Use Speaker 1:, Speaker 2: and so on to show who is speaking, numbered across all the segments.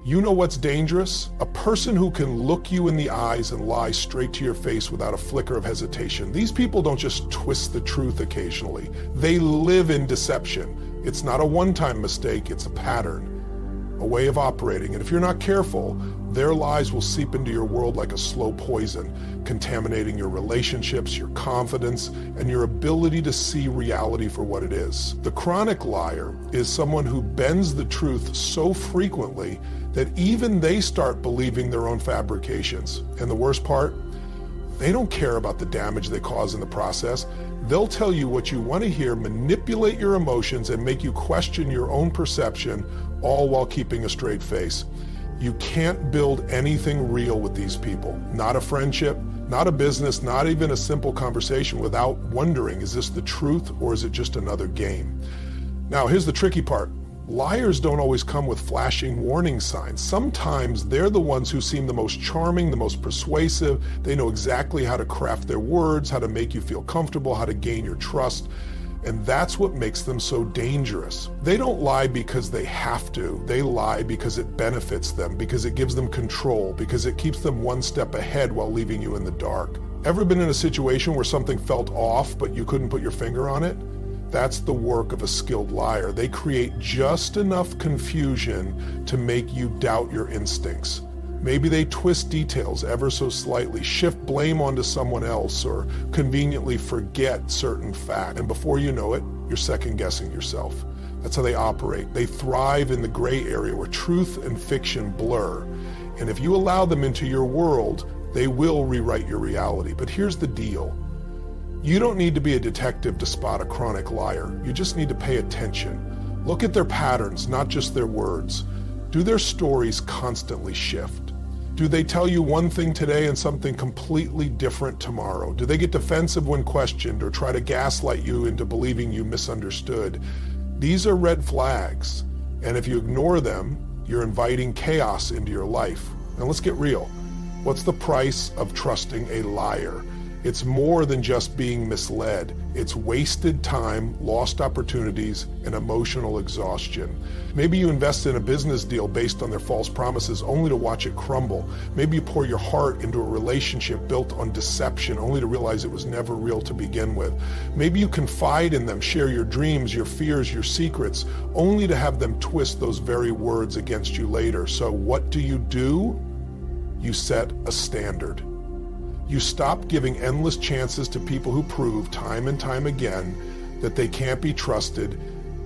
Speaker 1: You know what's dangerous? A person who can look you in the eyes and lie straight to your face without a flicker of hesitation. These people don't just twist the truth occasionally. They live in deception. It's not a one-time mistake, it's a pattern, a way of operating. And if you're not careful, their lies will seep into your world like a slow poison, contaminating your relationships, your confidence, and your ability to see reality for what it is. The chronic liar is someone who bends the truth so frequently that even they start believing their own fabrications. And the worst part, they don't care about the damage they cause in the process. They'll tell you what you want to hear, manipulate your emotions, and make you question your own perception, all while keeping a straight face. You can't build anything real with these people. Not a friendship, not a business, not even a simple conversation without wondering, is this the truth or is it just another game? Now, here's the tricky part. Liars don't always come with flashing warning signs. Sometimes they're the ones who seem the most charming, the most persuasive. They know exactly how to craft their words, how to make you feel comfortable, how to gain your trust. And that's what makes them so dangerous. They don't lie because they have to. They lie because it benefits them, because it gives them control, because it keeps them one step ahead while leaving you in the dark. Ever been in a situation where something felt off, but you couldn't put your finger on it? That's the work of a skilled liar. They create just enough confusion to make you doubt your instincts. Maybe they twist details ever so slightly, shift blame onto someone else, or conveniently forget certain facts. And before you know it, you're second-guessing yourself. That's how they operate. They thrive in the gray area where truth and fiction blur. And if you allow them into your world, they will rewrite your reality. But here's the deal. You don't need to be a detective to spot a chronic liar. You just need to pay attention. Look at their patterns, not just their words. Do their stories constantly shift? Do they tell you one thing today and something completely different tomorrow? Do they get defensive when questioned or try to gaslight you into believing you misunderstood? These are red flags. And if you ignore them, you're inviting chaos into your life. Now let's get real. What's the price of trusting a liar? It's more than just being misled. It's wasted time, lost opportunities, and emotional exhaustion. Maybe you invest in a business deal based on their false promises only to watch it crumble. Maybe you pour your heart into a relationship built on deception only to realize it was never real to begin with. Maybe you confide in them, share your dreams, your fears, your secrets, only to have them twist those very words against you later. So what do? You set a standard. You stop giving endless chances to people who prove time and time again that they can't be trusted.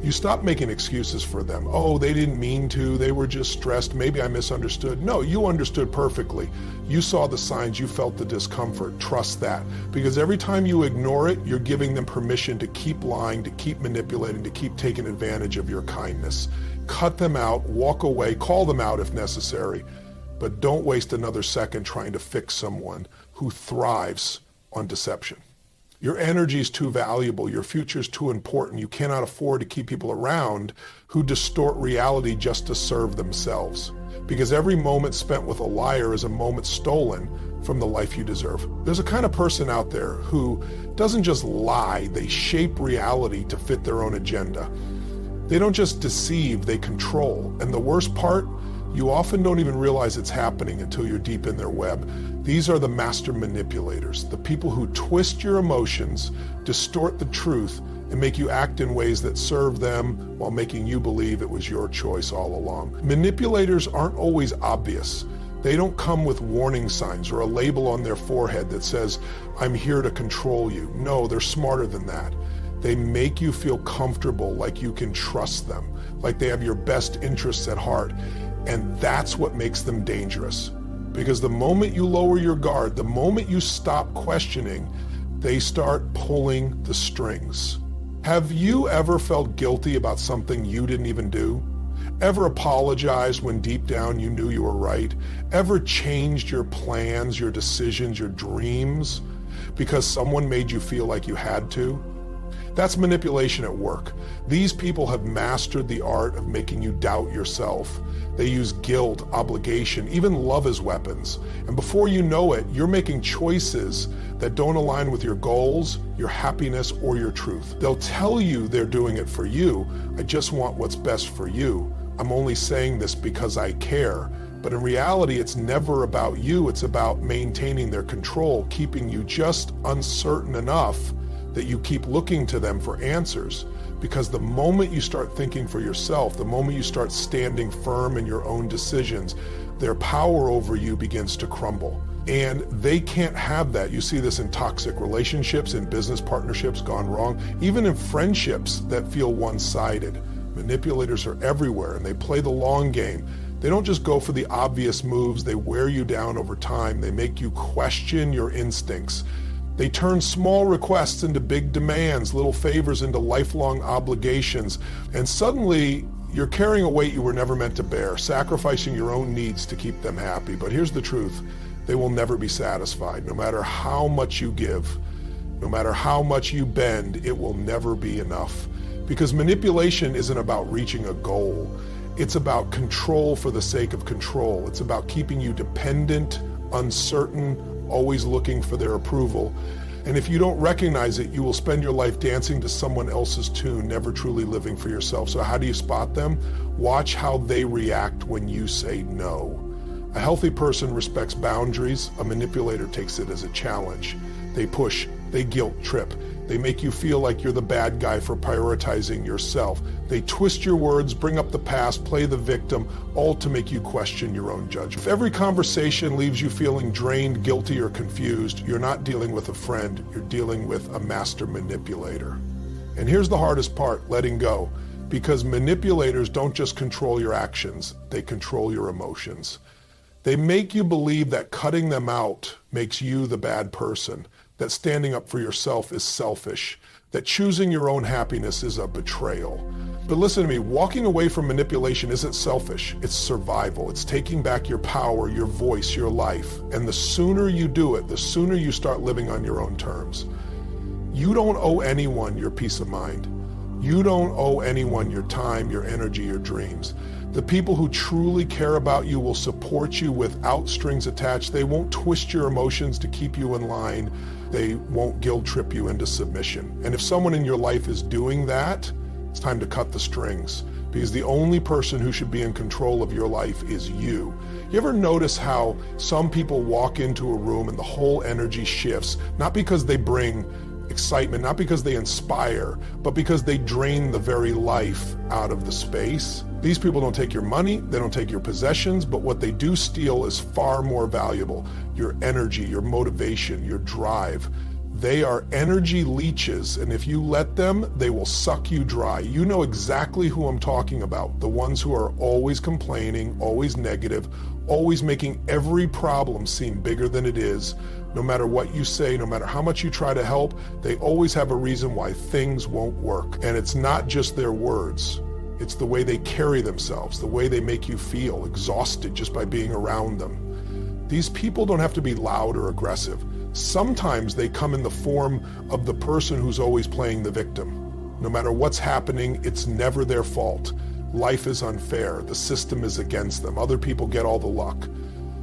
Speaker 1: You stop making excuses for them. Oh, they didn't mean to, they were just stressed, maybe I misunderstood. No, you understood perfectly. You saw the signs, you felt the discomfort. Trust that. Because every time you ignore it, you're giving them permission to keep lying, to keep manipulating, to keep taking advantage of your kindness. Cut them out, walk away, call them out if necessary. But don't waste another second trying to fix someone who thrives on deception. Your energy is too valuable. Your future is too important. You cannot afford to keep people around who distort reality just to serve themselves. Because every moment spent with a liar is a moment stolen from the life you deserve. There's a kind of person out there who doesn't just lie, they shape reality to fit their own agenda. They don't just deceive, they control. And the worst part, you often don't even realize it's happening until you're deep in their web. These are the master manipulators, the people who twist your emotions, distort the truth, and make you act in ways that serve them while making you believe it was your choice all along. Manipulators aren't always obvious. They don't come with warning signs or a label on their forehead that says, I'm here to control you. No, they're smarter than that. They make you feel comfortable, like you can trust them, like they have your best interests at heart. And that's what makes them dangerous. Because the moment you lower your guard, the moment you stop questioning, they start pulling the strings. Have you ever felt guilty about something you didn't even do? Ever apologized when deep down you knew you were right? Ever changed your plans, your decisions, your dreams because someone made you feel like you had to? That's manipulation at work. These people have mastered the art of making you doubt yourself. They use guilt, obligation, even love as weapons. And before you know it, you're making choices that don't align with your goals, your happiness, or your truth. They'll tell you they're doing it for you. I just want what's best for you. I'm only saying this because I care. But in reality, it's never about you. It's about maintaining their control, keeping you just uncertain enough that you keep looking to them for answers. Because the moment you start thinking for yourself, the moment you start standing firm in your own decisions, their power over you begins to crumble. And they can't have that. You see this in toxic relationships, in business partnerships gone wrong, even in friendships that feel one-sided. Manipulators are everywhere, and they play the long game. They don't just go for the obvious moves. They wear you down over time. They make you question your instincts. They turn small requests into big demands, little favors into lifelong obligations, and suddenly you're carrying a weight you were never meant to bear, sacrificing your own needs to keep them happy. But here's the truth. They will never be satisfied. No matter how much you give, no matter how much you bend, it will never be enough. Because manipulation isn't about reaching a goal. It's about control for the sake of control. It's about keeping you dependent, uncertain, always looking for their approval. And if you don't recognize it, you will spend your life dancing to someone else's tune, never truly living for yourself. So how do you spot them? Watch how they react when you say no. A healthy person respects boundaries. A manipulator takes it as a challenge. They push, they guilt trip. They make you feel like you're the bad guy for prioritizing yourself. They twist your words, bring up the past, play the victim, all to make you question your own judgment. If every conversation leaves you feeling drained, guilty, or confused, you're not dealing with a friend, you're dealing with a master manipulator. And here's the hardest part, letting go. Because manipulators don't just control your actions, they control your emotions. They make you believe that cutting them out makes you the bad person, that standing up for yourself is selfish, that choosing your own happiness is a betrayal. But listen to me, walking away from manipulation isn't selfish, it's survival. It's taking back your power, your voice, your life. And the sooner you do it, the sooner you start living on your own terms. You don't owe anyone your peace of mind. You don't owe anyone your time, your energy, your dreams. The people who truly care about you will support you without strings attached. They won't twist your emotions to keep you in line. They won't guilt trip you into submission. And if someone in your life is doing that, it's time to cut the strings, because the only person who should be in control of your life is you. You ever notice how some people walk into a room and the whole energy shifts, not because they bring excitement, not because they inspire, but because they drain the very life out of the space? These people don't take your money, they don't take your possessions, but what they do steal is far more valuable. Your energy, your motivation, your drive. They are energy leeches, and if you let them, they will suck you dry. You know exactly who I'm talking about. The ones who are always complaining, always negative, always making every problem seem bigger than it is. No matter what you say, no matter how much you try to help, they always have a reason why things won't work. And it's not just their words. It's the way they carry themselves, the way they make you feel exhausted just by being around them. These people don't have to be loud or aggressive. Sometimes they come in the form of the person who's always playing the victim. No matter what's happening, it's never their fault. Life is unfair. The system is against them. Other people get all the luck.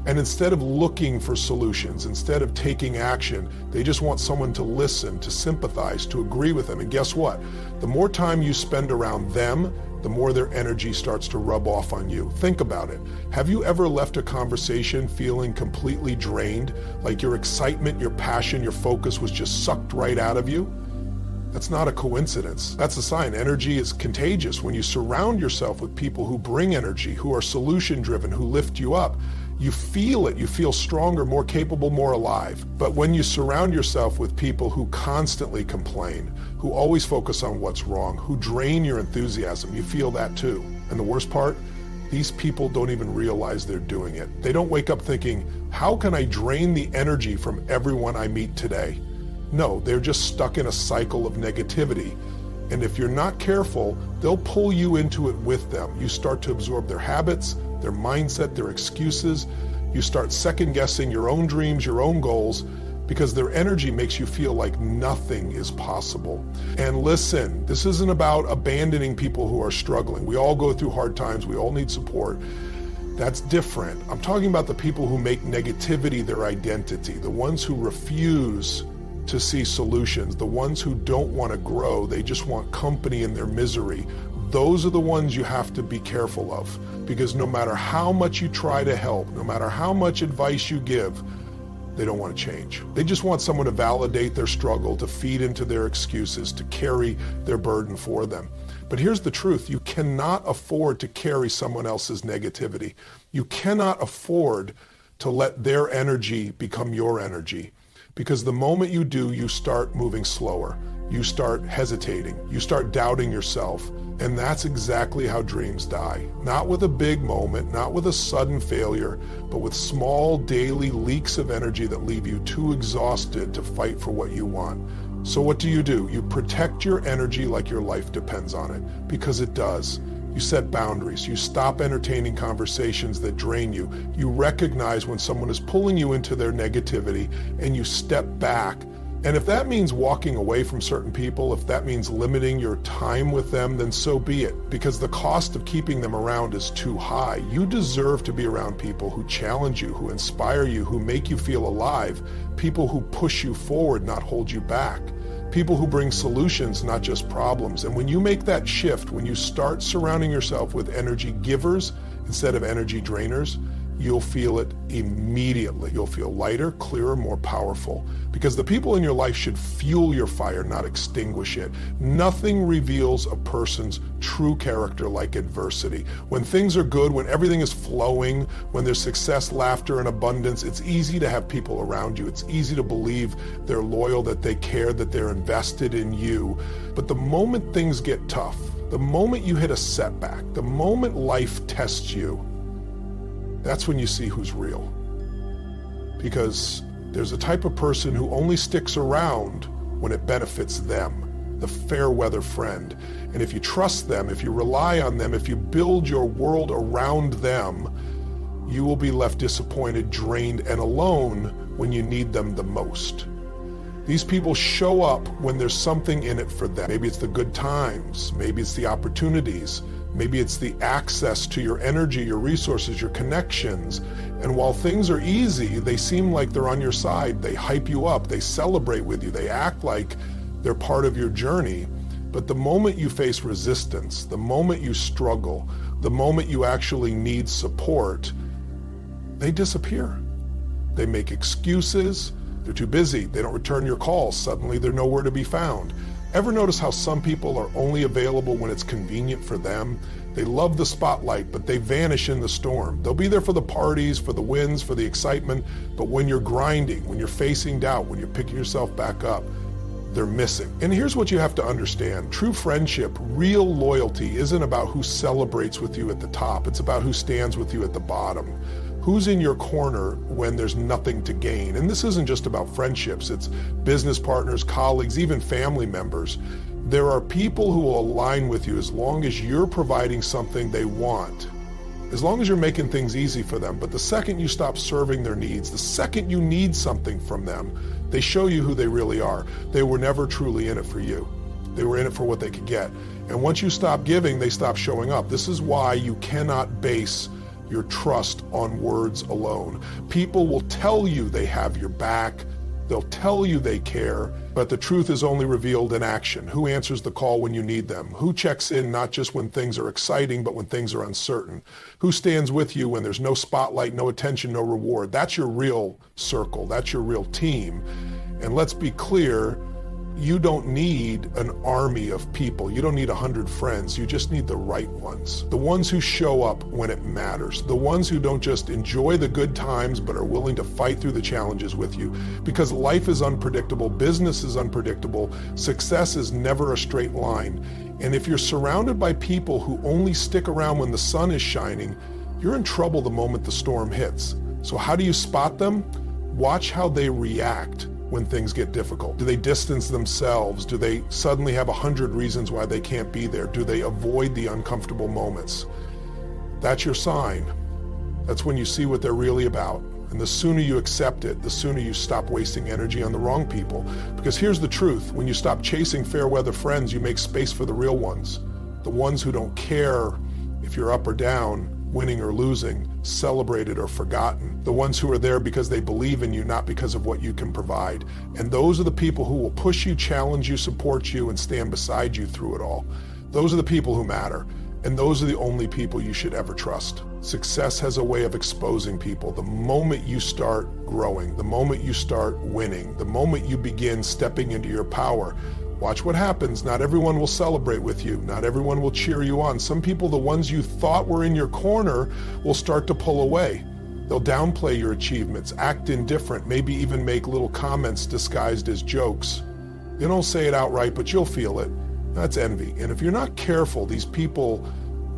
Speaker 1: And instead of looking for solutions, instead of taking action, they just want someone to listen, to sympathize, to agree with them. And guess what? The more time you spend around them, the more their energy starts to rub off on you. Think about it. Have you ever left a conversation feeling completely drained, like your excitement, your passion, your focus was just sucked right out of you? That's not a coincidence. That's a sign. Energy is contagious. When you surround yourself with people who bring energy, who are solution-driven, who lift you up, you feel it. You feel stronger, more capable, more alive. But when you surround yourself with people who constantly complain, who always focus on what's wrong, who drain your enthusiasm, you feel that too. And the worst part, these people don't even realize they're doing it. They don't wake up thinking, how can I drain the energy from everyone I meet today? No, they're just stuck in a cycle of negativity. And if you're not careful, they'll pull you into it with them. You start to absorb their habits, their mindset, their excuses. You start second guessing your own dreams, your own goals, because their energy makes you feel like nothing is possible. And listen, this isn't about abandoning people who are struggling. We all go through hard times. We all need support. That's different. I'm talking about the people who make negativity their identity, the ones who refuse to see solutions, the ones who don't want to grow. They just want company in their misery, those are the ones you have to be careful of, because no matter how much you try to help, no matter how much advice you give, they don't want to change. They just want someone to validate their struggle, to feed into their excuses, to carry their burden for them. But here's the truth. You cannot afford to carry someone else's negativity. You cannot afford to let their energy become your energy. Because the moment you do, you start moving slower. You start hesitating. You start doubting yourself. And that's exactly how dreams die. Not with a big moment, not with a sudden failure, but with small daily leaks of energy that leave you too exhausted to fight for what you want. So what do? You protect your energy like your life depends on it, because it does. You set boundaries. You stop entertaining conversations that drain you. You recognize when someone is pulling you into their negativity, and you step back. And if that means walking away from certain people, if that means limiting your time with them, then so be it, because the cost of keeping them around is too high. You deserve to be around people who challenge you, who inspire you, who make you feel alive, people who push you forward, not hold you back. People who bring solutions, not just problems. And when you make that shift, when you start surrounding yourself with energy givers instead of energy drainers, you'll feel it immediately. You'll feel lighter, clearer, more powerful. Because the people in your life should fuel your fire, not extinguish it. Nothing reveals a person's true character like adversity. When things are good, when everything is flowing, when there's success, laughter, and abundance, it's easy to have people around you. It's easy to believe they're loyal, that they care, that they're invested in you. But the moment things get tough, the moment you hit a setback, the moment life tests you, that's when you see who's real. Because there's a type of person who only sticks around when it benefits them, the fair weather friend. And if you trust them, if you rely on them, if you build your world around them, you will be left disappointed, drained, and alone when you need them the most. These people show up when there's something in it for them. Maybe it's the good times, maybe it's the opportunities, maybe it's the access to your energy, your resources, your connections. And while things are easy, they seem like they're on your side. They hype you up, they celebrate with you, they act like they're part of your journey. But the moment you face resistance, the moment you struggle, the moment you actually need support, they disappear. They make excuses, they're too busy, they don't return your calls, suddenly they're nowhere to be found. Ever notice how some people are only available when it's convenient for them? They love the spotlight, but they vanish in the storm. They'll be there for the parties, for the wins, for the excitement, but when you're grinding, when you're facing doubt, when you're picking yourself back up, they're missing. And here's what you have to understand. True friendship, real loyalty, isn't about who celebrates with you at the top. It's about who stands with you at the bottom. Who's in your corner when there's nothing to gain? And this isn't just about friendships. It's business partners, colleagues, even family members. There are people who will align with you as long as you're providing something they want, as long as you're making things easy for them. But the second you stop serving their needs, the second you need something from them, they show you who they really are. They were never truly in it for you. They were in it for what they could get. And once you stop giving, they stop showing up. This is why you cannot base your trust on words alone. People will tell you they have your back. They'll tell you they care, but the truth is only revealed in action. Who answers the call when you need them? Who checks in not just when things are exciting, but when things are uncertain? Who stands with you when there's no spotlight, no attention, no reward? That's your real circle. That's your real team. And let's be clear, you don't need an army of people. You don't need 100 friends. You just need the right ones. The ones who show up when it matters. The ones who don't just enjoy the good times, but are willing to fight through the challenges with you. Because life is unpredictable, business is unpredictable, success is never a straight line. And if you're surrounded by people who only stick around when the sun is shining, you're in trouble the moment the storm hits. So how do you spot them? Watch how they react when things get difficult. Do they distance themselves? Do they suddenly have 100 reasons why they can't be there? Do they avoid the uncomfortable moments? That's your sign. That's when you see what they're really about. And the sooner you accept it, the sooner you stop wasting energy on the wrong people. Because here's the truth. When you stop chasing fair weather friends, you make space for the real ones. The ones who don't care if you're up or down, winning or losing, celebrated or forgotten. The ones who are there because they believe in you, not because of what you can provide. And those are the people who will push you, challenge you, support you, and stand beside you through it all. Those are the people who matter. And those are the only people you should ever trust. Success has a way of exposing people. The moment you start growing, the moment you start winning, the moment you begin stepping into your power, watch what happens. Not everyone will celebrate with you. Not everyone will cheer you on. Some people, the ones you thought were in your corner, will start to pull away. They'll downplay your achievements, act indifferent, maybe even make little comments disguised as jokes. They don't say it outright, but you'll feel it. That's envy. And if you're not careful, these people,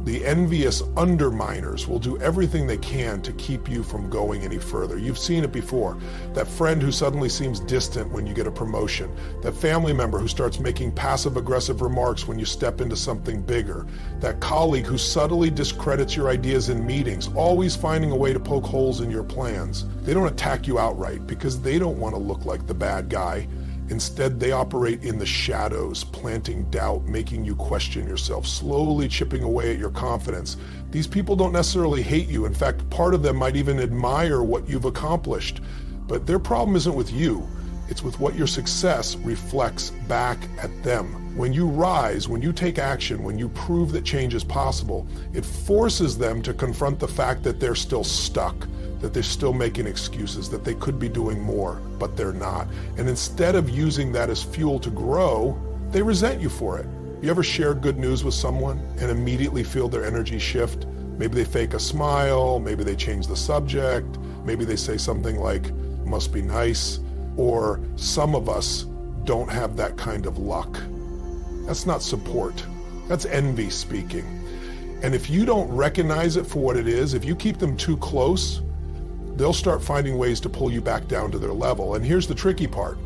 Speaker 1: the envious underminers, will do everything they can to keep you from going any further. You've seen it before. That friend who suddenly seems distant when you get a promotion. That family member who starts making passive-aggressive remarks when you step into something bigger. That colleague who subtly discredits your ideas in meetings, always finding a way to poke holes in your plans. They don't attack you outright because they don't want to look like the bad guy. Instead, they operate in the shadows, planting doubt, making you question yourself, slowly chipping away at your confidence. These people don't necessarily hate you. In fact, part of them might even admire what you've accomplished. But their problem isn't with you. It's with what your success reflects back at them. When you rise, when you take action, when you prove that change is possible, it forces them to confront the fact that they're still stuck, that they're still making excuses, that they could be doing more, but they're not. And instead of using that as fuel to grow, they resent you for it. You ever share good news with someone and immediately feel their energy shift? Maybe they fake a smile, maybe they change the subject, maybe they say something like, must be nice, or some of us don't have that kind of luck. That's not support. That's envy speaking. And if you don't recognize it for what it is, if you keep them too close, they'll start finding ways to pull you back down to their level. And here's the tricky part.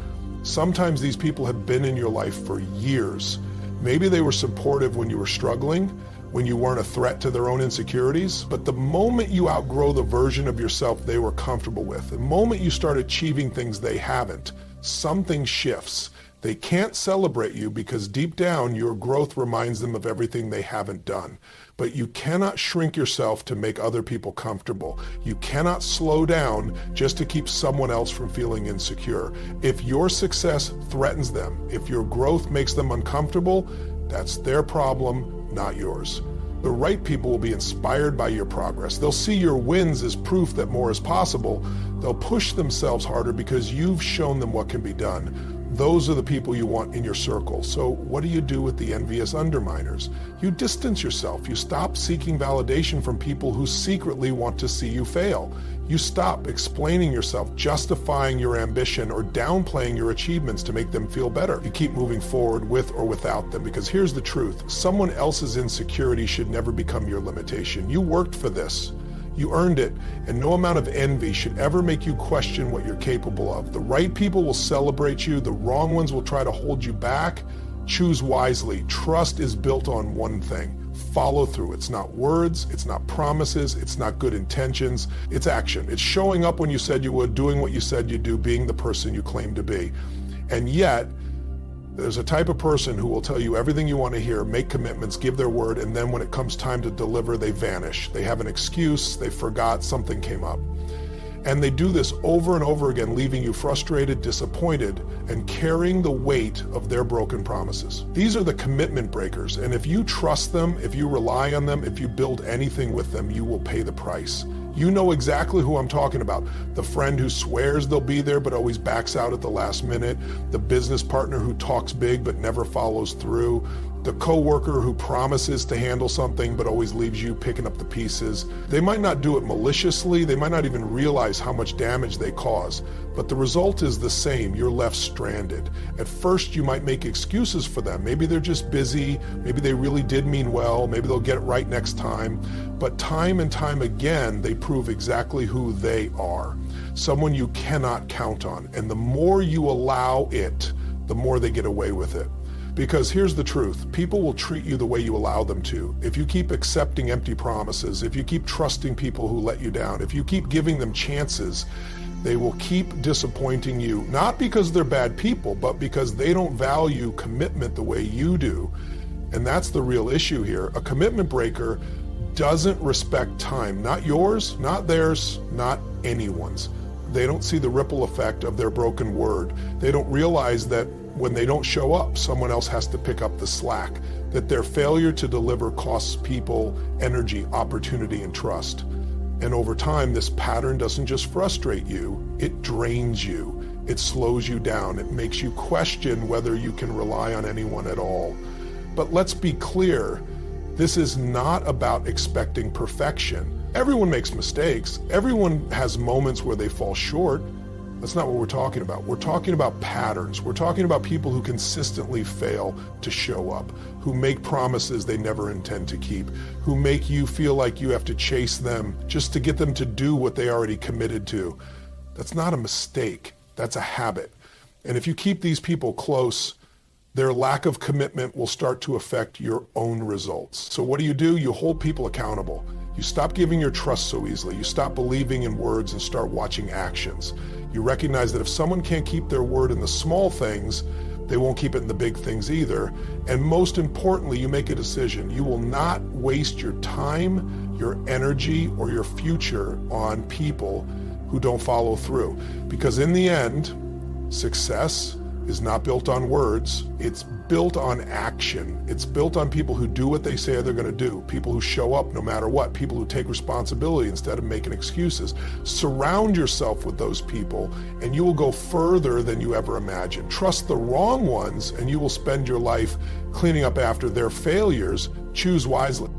Speaker 1: Sometimes these people have been in your life for years. Maybe they were supportive when you were struggling, when you weren't a threat to their own insecurities. But the moment you outgrow the version of yourself they were comfortable with, the moment you start achieving things they haven't, something shifts. They can't celebrate you because deep down your growth reminds them of everything they haven't done. But you cannot shrink yourself to make other people comfortable. You cannot slow down just to keep someone else from feeling insecure. If your success threatens them, if your growth makes them uncomfortable, that's their problem, not yours. The right people will be inspired by your progress. They'll see your wins as proof that more is possible. They'll push themselves harder because you've shown them what can be done. Those are the people you want in your circle. So what do you do with the envious underminers? You distance yourself. You stop seeking validation from people who secretly want to see you fail. You stop explaining yourself, justifying your ambition, or downplaying your achievements to make them feel better. You keep moving forward with or without them, because here's the truth. Someone else's insecurity should never become your limitation. You worked for this. You earned it, and no amount of envy should ever make you question what you're capable of. The right people will celebrate you. The wrong ones will try to hold you back. Choose wisely. Trust is built on one thing: follow through. It's not words, it's not promises, it's not good intentions, it's action. It's showing up when you said you would, doing what you said you'd do, being the person you claim to be. And yet, there's a type of person who will tell you everything you want to hear, make commitments, give their word, and then when it comes time to deliver, they vanish. They have an excuse, they forgot, something came up. And they do this over and over again, leaving you frustrated, disappointed, and carrying the weight of their broken promises. These are the commitment breakers, and if you trust them, if you rely on them, if you build anything with them, you will pay the price. You know exactly who I'm talking about. The friend who swears they'll be there but always backs out at the last minute. The business partner who talks big but never follows through. The coworker who promises to handle something but always leaves you picking up the pieces. They might not do it maliciously. They might not even realize how much damage they cause. But the result is the same. You're left stranded. At first, you might make excuses for them. Maybe they're just busy. Maybe they really did mean well. Maybe they'll get it right next time. But time and time again, they prove exactly who they are. Someone you cannot count on. And the more you allow it, the more they get away with it. Because here's the truth, people will treat you the way you allow them to. If you keep accepting empty promises, if you keep trusting people who let you down, if you keep giving them chances, they will keep disappointing you, not because they're bad people, but because they don't value commitment the way you do. And that's the real issue here. A commitment breaker doesn't respect time, not yours, not theirs, not anyone's. They don't see the ripple effect of their broken word. They don't realize that when they don't show up, someone else has to pick up the slack, that their failure to deliver costs people energy, opportunity, and trust. And over time, this pattern doesn't just frustrate you, it drains you. It slows you down. It makes you question whether you can rely on anyone at all. But let's be clear, this is not about expecting perfection. Everyone makes mistakes. Everyone has moments where they fall short. That's not what we're talking about. We're talking about patterns. We're talking about people who consistently fail to show up, who make promises they never intend to keep, who make you feel like you have to chase them just to get them to do what they already committed to. That's not a mistake. That's a habit. And if you keep these people close, their lack of commitment will start to affect your own results. So what do? You hold people accountable. You stop giving your trust so easily. You stop believing in words and start watching actions. You recognize that if someone can't keep their word in the small things, they won't keep it in the big things either. And most importantly, you make a decision. You will not waste your time, your energy, or your future on people who don't follow through. Because in the end, success is not built on words, it's built on action. It's built on people who do what they say they're going to do, people who show up no matter what, people who take responsibility instead of making excuses. Surround yourself with those people and you will go further than you ever imagined. Trust the wrong ones and you will spend your life cleaning up after their failures. Choose wisely.